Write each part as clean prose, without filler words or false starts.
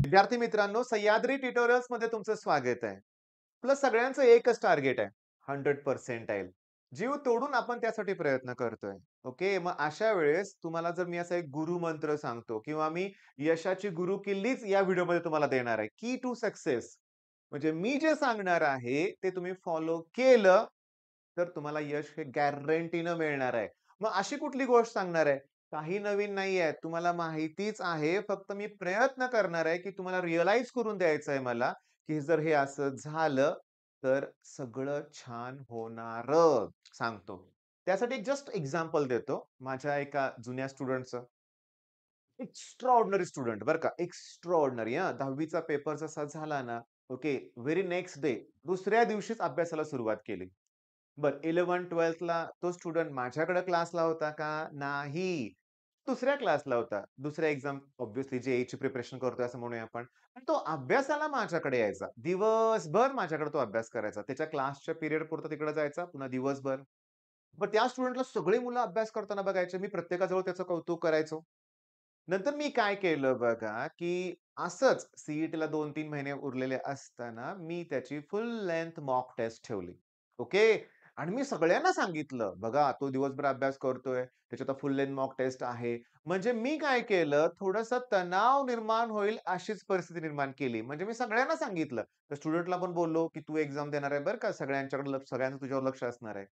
विद्यार्थी मित्रांनो, सह्याद्री ट्युटोरियल्स मध्ये तुमचं स्वागत आहे. आपलं सगळ्यांचं एकच टार्गेट आहे, 100% जीव तोडून आपण त्यासाठी प्रयत्न करतोय. ओके, मग अशा वेळेस तुम्हाला जर मी असा एक गुरुमंत्र सांगतो किंवा मी यशाची गुरुकिल्लीच या व्हिडिओमध्ये तुम्हाला देणार आहे, की टू सक्सेस. म्हणजे मी जे सांगणार आहे ते तुम्ही फॉलो केलं तर तुम्हाला यश हे गॅरंटीनं मिळणार आहे. मग अशी कुठली गोष्ट सांगणार आहे? काही नवीन नाहीये. तुम्हाला माहितीच आहे. फक्त मी प्रयत्न करणार आहे, की तुम्हाला रिअलाईज करून द्यायचं आहे मला, की जर हे असं झालं, तर सगळं छान होणारच सांगतो. त्यासाठी एक जस्ट एक्झाम्पल देतो. माझ्या एका जुन्या स्टुडंटचं. एक्स्ट्राऑर्डिनरी स्टुडंट बरं का, एक्स्ट्राऑर्डिनरी हां. 10वी चा पेपर जसा झाला ना, ओके, व्हेरी नेक्स्ट डे दुसऱ्या दिवशीच अभ्यासाला सुरुवात केली. बरं 11th-12thला तो स्टुडंट माझ्याकडे क्लासला होता का? नाही. दुसऱ्या क्लासला होता. दुसऱ्या एक्झाम ऑब्व्हियसली जे-ई-ची प्रिपरेशन करतोय असं म्हणूया आपण. पण तो अभ्यासाला माझ्याकडे यायचा. दिवसभर माझ्याकडे तो अभ्यास करायचा. त्याच्या क्लासच्या पिरियड पुरता तिकडे जायचा, पुन्हा दिवसभर. मग त्या स्टुडंटला सगळी मुलं अभ्यास करताना बघायचे. मी प्रत्येकाजवळ त्याचं कौतुक करायचो. नंतर मी काय केलं बघा, की असंच सी-ई-टीला 2-3 महिने उरलेले असताना मी त्याची फुल लेंग्थ मॉक टेस्ट ठेवली. ओके. आणि मी सगळ्यांना सांगितलं, "बघा तो दिवसभर अभ्यास करतोय, त्याची आता फुल लेंग्थ मॉक टेस्ट आहे." म्हणजे मी काय केलं, थोडंसं तणाव निर्माण होईल अशीच परिस्थिती निर्माण केली. म्हणजे मी सगळ्यांना सांगितलं. त्या स्टुडंटला पण बोललो, की "तू एक्झाम देणार आहे बरं का, सगळ्यांच्याकडे लक्ष सगळ्यांचं तुझ्यावर लक्ष असणार आहे."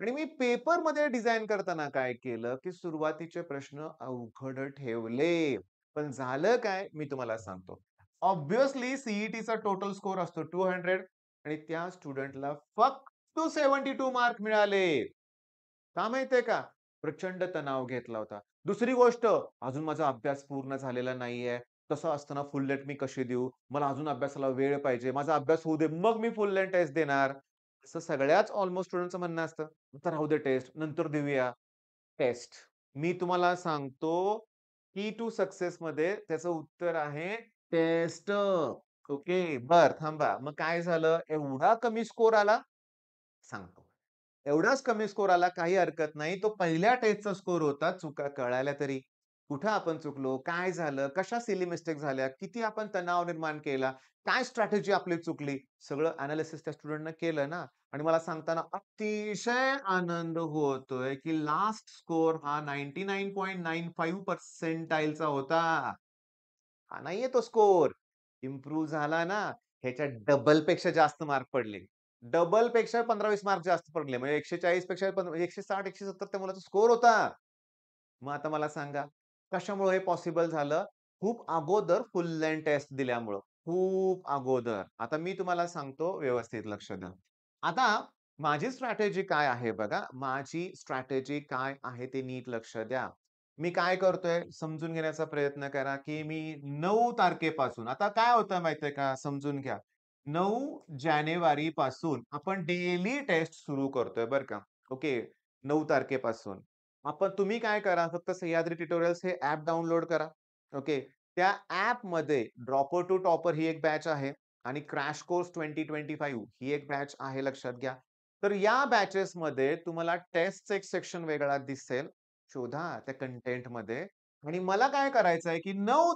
आणि मी पेपरमध्ये डिझाइन करताना काय केलं, की सुरुवातीचे प्रश्न अवघड ठेवले. पण झालं काय? मी तुम्हाला सांगतो. ऑब्व्हियसली सी-ई-टीचा टोटल स्कोर असतो 200 आणि त्या स्टुडंटला फक्त 72 मार्क मिळाले. का माहितीये का? प्रचंड तणाव घेतला होता. दुसरी गोष्ट, अजून माझा अभ्यास पूर्ण झालेला नाहीये. तसं असताना फुल लेंथ मी कशी देऊ? मला अजून अभ्यासाला वेळ पाहिजे. माझा अभ्यास होऊ दे, मग मी फुल लेंथ टेस्ट देणार. असं सगळ्याच ऑलमोस्ट स्टुडंटचं म्हणणं असतं. "आता राहू दे टेस्ट, नंतर देऊया." टेस्ट. मी तुम्हाला सांगतो, की टू सक्सेसमध्ये त्याचं उत्तर आहे टेस्ट. ओके. बरं थांबा. मग काय झालं? एवढा कमी स्कोर आला? सांगतो. एवढाच कमी स्कोर आला, काही हरकत नाही. तो पहिल्या टेस्टचा स्कोर होता. चुका कळाल्या तरी. कुठं आपण चुकलो? काय झालं? कशा सिली मिस्टेक झाल्या? किती आपण तणाव निर्माण केला? काय स्ट्रॅटेजी आपली चुकली? सगळं एनालिसिस त्या स्टुडंटनं केलं ना आणि मला सांगताना अतिशय आनंद होतोय, की लास्ट स्कोर हा 99.95 पर्सेंटाइलचा होता. हा नाहीये तो स्कोर. इम्प्रूव्ह झाला ना, ह्याच्या डबल पेक्षा जास्त मार्क पडले. डबल पेक्षा 15-20 मार्क जास्त पडले. म्हणजे 140 पेक्षा 160-170 त्या मुलाचा स्कोर होता. मग आता मला सांगा, कशामुळे हे पॉसिबल झालं? खूप अगोदर फुल लेंथ टेस्ट दिल्यामुळं. खूप अगोदर. आता मी तुम्हाला सांगतो व्यवस्थित लक्ष द्या. आता माझी स्ट्रॅटेजी काय आहे बघा. माझी स्ट्रॅटेजी काय आहे ते नीट लक्ष द्या. मी काय करतोय समजून घेण्याचा प्रयत्न करा, की मी 9 तारखेपासून आता काय होतं माहितीये का समजून घ्या. 9 जानेवारी पासून आपण डेली टेस्ट सुरू करतोय बरं का. ओके. 9 तारखेपासून. तुम्ही काय करा फक्त सह्याद्री ट्युटोरियल्स हे ॲप डाउनलोड करा. ओके. त्या ॲपमध्ये ड्रॉपर टू टॉपर ही एक बॅच आहे आणि क्रॅश कोर्स 2025 ही एक बॅच आहे लक्षात घ्या. तर या बॅचेसमध्ये तुम्हाला टेस्टचं एक सेक्शन वेगळा दिसेल. शोधा त्या कंटेंटमध्ये आणि मला काय करायचंय, की 9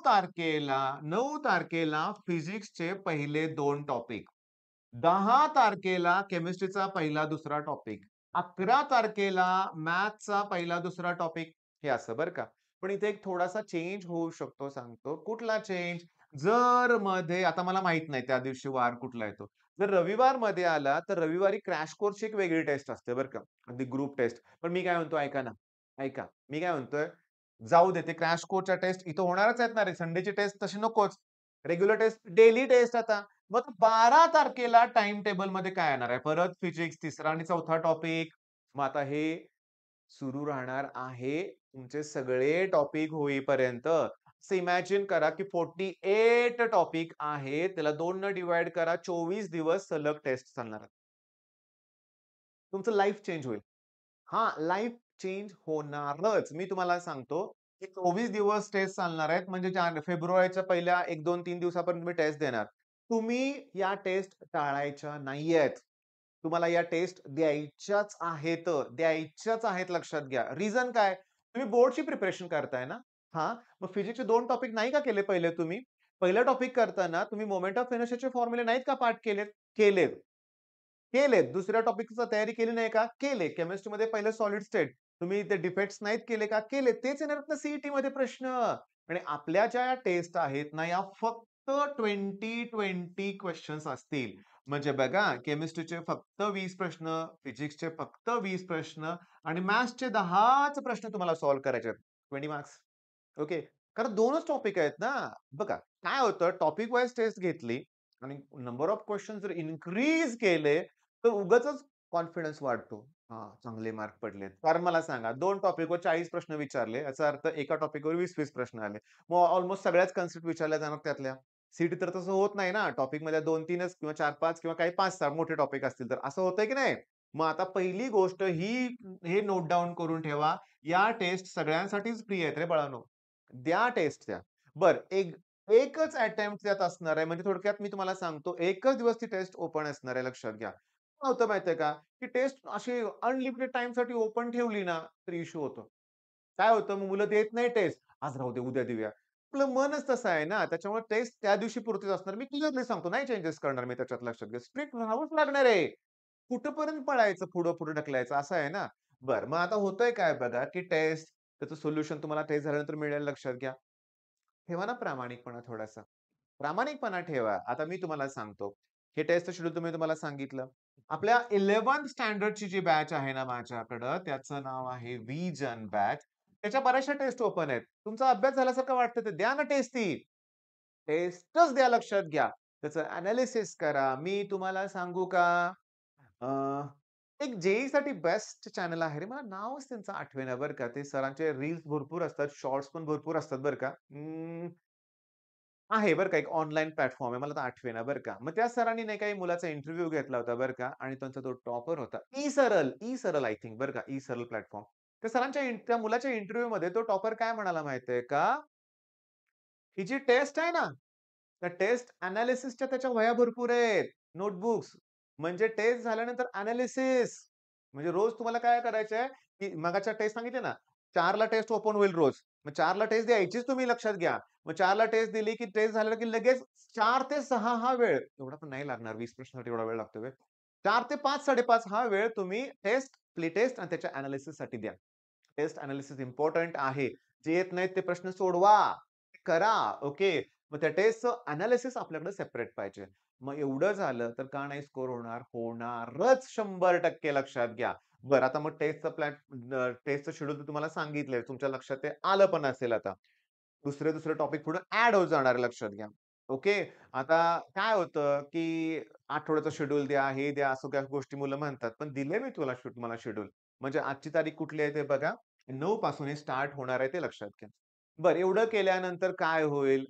तारखेला फिजिक्सचे पहिले 2 टॉपिक, 10 तारखेला केमिस्ट्रीचा पहिला, दुसरा टॉपिक, 11 तारखेला मॅथ्सचा पहिला, दुसरा टॉपिक हे असं बरं का. पण इथे एक थोडासा चेंज होऊ शकतो सांगतो. कुठला चेंज? जर मध्ये आता मला माहीत नाही त्या दिवशी वार कुठला येतो. जर रविवारमध्ये आला, तर रविवारी क्रॅश कोर्सची एक वेगळी टेस्ट असते बरं का. अगदी ग्रुप टेस्ट. पण मी काय म्हणतो ऐका ना, ऐका. मी काय म्हणतोय, जाऊ दे ते क्रॅश कोर्सच्या टेस्ट इथं होणारच आहेत ना रे. संडेची टेस्ट तशी नकोच. रेग्युलर टेस्ट, डेली टेस्ट आता. मग 12 तारखेला टाईम टेबलमध्ये काय येणार आहे? परत फिजिक्स तिसरा आणि चौथा टॉपिक. मग आता हे सुरू राहणार आहे तुमचे सगळे टॉपिक होईपर्यंत. असं इमॅजिन करा, की 48 टॉपिक आहेत. त्याला 2 न डिव्हाईड करा. 24 दिवस सलग टेस्ट चालणार. तुमचं लाईफ चेंज होईल. हां, लाईफ चेंज होणारच. मी तुम्हाला सांगतो, की 24 दिवस टेस्ट चालणार आहेत. म्हणजे फेब्रुवारीच्या पहिल्या 1, 2, 3 दिवसापर्यंत तुम्ही टेस्ट देणार. तुम्ही या टेस्ट टाळायच्या नाहीयेत. तुम्हाला या टेस्ट द्यायच्याच आहेत लक्षात घ्या. रिझन काय? तुम्ही बोर्डची प्रिपरेशन करताय ना? हां, मग फिजिक्सचे 2 टॉपिक नाही का केले पहिले तुम्ही? पहिला टॉपिक करताना तुम्ही मोमेंट ऑफ इनर्शियाचे फॉर्म्युले नाहीत का पाठ केलेत? केलेत. केलेत. दुसऱ्या टॉपिकची तयारी केली नाही का? केले. केमिस्ट्रीमध्ये पहिलं सॉलिड स्टेट. तुम्ही ते डिफेक्ट्स नाहीत केले का? केले. तेच येणार आहेत ना सीईटीमध्ये प्रश्न. आणि आपल्या ज्या टेस्ट आहेत ना, या फक्त 20-20 क्वेशन्स असतील. म्हणजे बघा, केमिस्ट्रीचे फक्त 20 प्रश्न, फिजिक्सचे फक्त 20 प्रश्न आणि मॅथ्सचे 10च प्रश्न तुम्हाला सॉल्व्ह करायचे आहेत. 20 मार्क्स. ओके. कारण 2च टॉपिक आहेत ना. बघा, काय होतं टॉपिक वाईज टेस्ट घेतली आणि नंबर ऑफ क्वेशन जर इन्क्रीज केले, तर उगाचच कॉन्फिडन्स वाढतो. हां, चांगले मार्क पडलेत. कारण मला सांगा 2 टॉपिकवर 40 प्रश्न विचारले. याचा अर्थ एका टॉपिकवर 20-20 प्रश्न आले. मग अल्मोस्ट सगळ्याच कन्सेप्ट विचारल्या जाणार त्यातल्या. सीईटी तर तसं होत नाही ना. टॉपिकमध्ये 2-3च किंवा 4-5 किंवा काही 5-6 मोठे टॉपिक असतील तर. असं होतंय की नाही? मग आता पहिली गोष्ट हे नोट डाउन करून ठेवा. या टेस्ट सगळ्यांसाठीच फ्री आहेत रे बाळांनो. द्या टेस्ट द्या. बरं एकच अटेम्प्ट त्यात असणार आहे. म्हणजे थोडक्यात मी तुम्हाला सांगतो, एकच दिवस ती टेस्ट ओपन असणार आहे लक्षात घ्या. काय होतं माहितीये का, की टेस्ट अशी अनलिमिटेड टाईमसाठी ओपन ठेवली ना, तर इश्यू होतो. काय होतं मग मुलं देत नाही टेस्ट. आज राहू दे, उद्या देऊया. आपलं मनच तसं आहे ना, त्याच्यामुळे टेस्ट त्या दिवशी पुरतीच असणार. मी क्लिअरली सांगतो, नाही चेंजेस करणार मी त्याच्यात लक्षात घ्या. स्ट्रिक्ट राहावंच लागणार आहे. कुठपर्यंत पळायचं, पुढं-पुढे ढकलायचं असं आहे ना. बरं, मग आता होतंय काय बघा, की टेस्ट त्याचं सोल्युशन तुम्हाला टेस्ट झाल्यानंतर मिळेल लक्षात घ्या. ठेवा ना प्रामाणिकपणा थोडासा. प्रामाणिकपणा ठेवा. आता मी तुम्हाला सांगतो. हे टेस्टचं शेड्यूल तुम्हाला सांगितलं. आपल्या 11th स्टँडर्डची जी बॅच आहे ना माझ्याकडं, त्याचं नाव आहे व्हिजन बॅच. त्याच्या बऱ्याचशा टेस्ट ओपन आहेत. तुमचा अभ्यास झाल्यासारखं वाटतं तर द्या ना टेस्ट ती. टेस्टच द्या लक्षात घ्या. त्याचं एनालिसिस करा. मी तुम्हाला सांगू का? अ, एक जेईसाठी बेस्ट चॅनल आहे रे. मला नावच त्यांचं आठवेना बरं का. ते सरांचे रील्स भरपूर असतात, शॉर्ट्स पण भरपूर असतात बरं का. आहे बरं का, एक ऑनलाईन प्लॅटफॉर्म आहे. मला तर आठवेना बरं का. मग त्या सरांनी नाही का मुलाचा इंटरव्ह्यू घेतला होता बरं का आणि त्यांचा तो टॉपर होता. ई सरल आय थिंक बरं का, ई सरल प्लॅटफॉर्म. त्या त्या मुलाच्या इंटरव्ह्यूमध्ये तो टॉपर काय म्हणाला माहितीये का? ही जी टेस्ट आहे ना, त्या टेस्ट एनालिसिसच्या त्याच्या वह्या भरपूर आहेत, नोटबुक्स. म्हणजे टेस्ट झाल्यानंतर एनालिसिस. म्हणजे रोज तुम्हाला काय करायचं आहे, की मगाच्या टेस्ट सांगितले ना, 4ला टेस्ट ओपन होईल रोज. मग 4ला टेस्ट द्यायचीच तुम्ही लक्षात घ्या. मग 4ला टेस्ट दिली, की टेस्ट झालं की लगेच 4 ते 6 हा वेळ, एवढा पण नाही लागणार 20 प्रश्नासाठी एवढा वेळ लागतो व्हय. 4 ते 5, 5:30 हा वेळ तुम्ही टेस्ट, प्री टेस्ट आणि त्याच्या एनालिसिससाठी द्या. टेस्ट एनालिसिस इम्पोर्टंट आहे. जे येत नाहीत ते प्रश्न सोडवा. करा. ओके. मग त्या टेस्टचं एनालिसिस आपल्याकडे सेपरेट पाहिजे. मग एवढं झालं तर का नाही स्कोर होणार? होणारच 100% लक्षात घ्या. बरं आता मग टेस्टचं शेड्यूल तुम्हाला सांगितलंय. तुमच्या लक्षात ते आलं पण असेल आता. दुसरे टॉपिक पुढे ॲड होत जाणार आहे लक्षात घ्या. ओके. आता काय होतं, की आठवड्याचं शेड्यूल द्या, हे द्या, असं काही गोष्टी मुलं म्हणतात. पण दिले मी तुम्हाला शेड्यूल. म्हणजे आजची तारीख कुठली आहे ते बघा. 9 पासून हे स्टार्ट होणार आहे ते लक्षात घ्या. बरं एवढं केल्यानंतर काय होईल?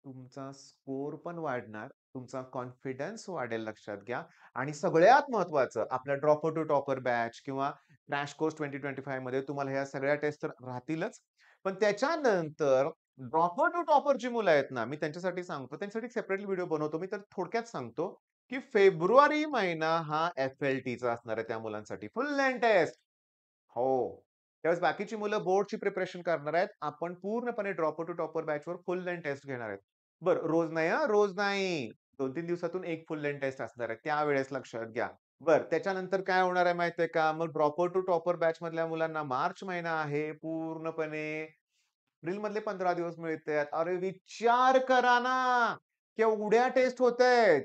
तुमचा स्कोर पण वाढणार, तुमचा कॉन्फिडन्स वाढेल लक्षात घ्या आणि सगळ्यात महत्त्वाचं आपल्या ड्रॉपर टू टॉपर बॅच किंवा क्रॅश कोर्स 2025 मध्ये तुम्हाला ह्या सगळ्या टेस्ट तर राहतीलच. पण त्याच्यानंतर ड्रॉपर टू टॉपर जी मुलं आहेत ना, मी त्यांच्यासाठी सांगतो, त्यांच्यासाठी सेपरेटली व्हिडिओ बनवतो मी. तर थोडक्यात सांगतो, की फेब्रुवारी महिना हा एफ-एल-टीचा असणार आहे त्या मुलांसाठी. Full length test. हो. त्यावेळेस बाकीची मुलं बोर्डची प्रिपरेशन करणार आहेत. आपण पूर्णपणे ड्रॉपर टू टॉपर बॅचवर फुल लेंथ टेस्ट घेणार आहेत. बरं रोज नाही हां, रोज नाही. 2-3 दिवसातून एक फुल लेंथ टेस्ट असणार आहे. त्यावेळेस लक्षात घ्या. बरं त्याच्यानंतर काय होणार आहे माहिती आहे का? मग ड्रॉपर टू टॉपर बॅचमधल्या मुलांना मार्च महिना आहे पूर्णपणे एप्रिलमधले 15 दिवस मिळतायत. अरे विचार करा ना! केवढ्या टेस्ट होतायत.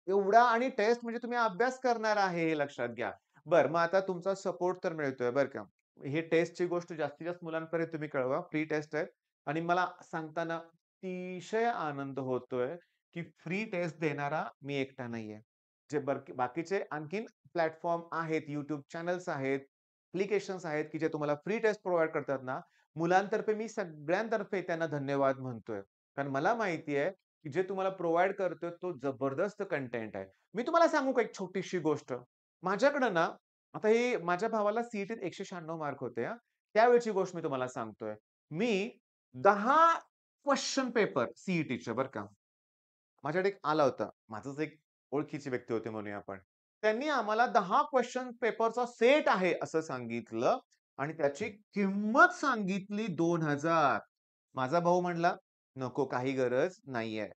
एवढा आणि टेस्ट म्हणजे तुम्ही अभ्यास करणार आहे हे लक्षात घ्या. बरं मग आता तुमचा सपोर्ट तर मिळतोय बरं का. ही टेस्टची गोष्ट जास्तीत जास्त मुलांपर्यंत तुम्ही कळवा. फ्री टेस्ट आहे आणि मला सांगताना अतिशय आनंद होतोय, की फ्री टेस्ट देणारा मी एकटा नाहीये. जे बाकीचे आणखीन प्लॅटफॉर्म आहेत, YouTube चॅनल्स आहेत, ॲप्लिकेशन्स आहेत, की जे तुम्हाला फ्री टेस्ट प्रोव्हाईड करतात ना, मुलांतर्फे मी सगळ्यांतर्फे त्यांना धन्यवाद म्हणतोय. कारण मला माहिती आहे, की जे तुम्हाला प्रोव्हाईड करतोय तो जबरदस्त कंटेंट आहे. मी तुम्हाला सांगू का एक छोटीशी गोष्ट? माझ्याकडे ना, आता हे माझ्या भावाला सी-ई-टीत 196 मार्क होते हां. त्यावेळची गोष्ट मी तुम्हाला सांगतोय. मी 10 क्वेशन पेपर सी बरं का. माझ्याकडे एक आला होता. माझंच एक ओळखीची व्यक्ती होते म्हणूया आपण. त्यांनी आम्हाला 10 क्वेशन पेपरचा सेट आहे असं सांगितलं आणि त्याची किंमत सांगितली 2000. माझा भाऊ म्हणला, "नको काही गरज नाहीये."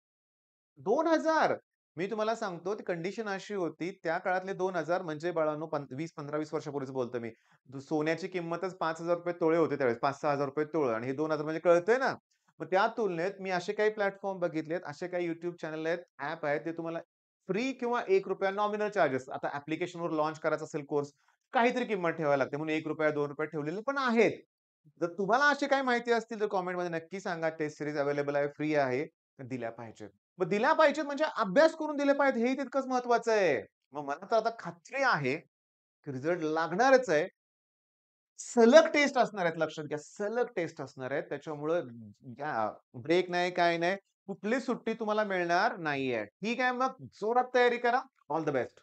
2000 मी तुम्हाला सांगतो ती कंडिशन अशी होती त्या काळातले 2000 म्हणजे बाळांनो 20 15-20 वर्षापूर्वीच बोलतो मी. सोन्याची किंमतच ₹5,000 तोळे होते त्यावेळेस. ₹5,000-6,000 तोळं आणि हे 2000 म्हणजे कळतंय ना. मग त्या तुलनेत मी असे काही प्लॅटफॉर्म बघितलेत, असे काही YouTube चॅनल आहेत, ॲप आहेत, ते तुम्हाला फ्री किंवा ₹1 नॉमिनल चार्जेस. आता ॲप्लिकेशनवर लॉन्च करायचा असेल कोर्स, काहीतरी किंमत ठेवावी लागते म्हणून ₹1 ₹2 ठेवलेले पण आहेत. जर तुम्हाला अशी काही माहिती असतील तर कमेंटमध्ये नक्की सांगा. टेस्ट सीरीज अवेलेबल आहे, फ्री आहे, तर दिल्या पाहिजेत. मग दिल्या पाहिजेत म्हणजे अभ्यास करून दिले पाहिजेत हेही तितकंच महत्वाचं आहे. मग मला तर आता खात्री आहे, की रिझल्ट लागणारच आहे. सलग टेस्ट असणार आहेत लक्षात घ्या. सलग टेस्ट असणार आहेत. त्याच्यामुळं ब्रेक नाही, काही नाही. कुठलीच सुट्टी तुम्हाला मिळणार नाहीये. ठीक आहे मग जोरात तयारी करा. All the best.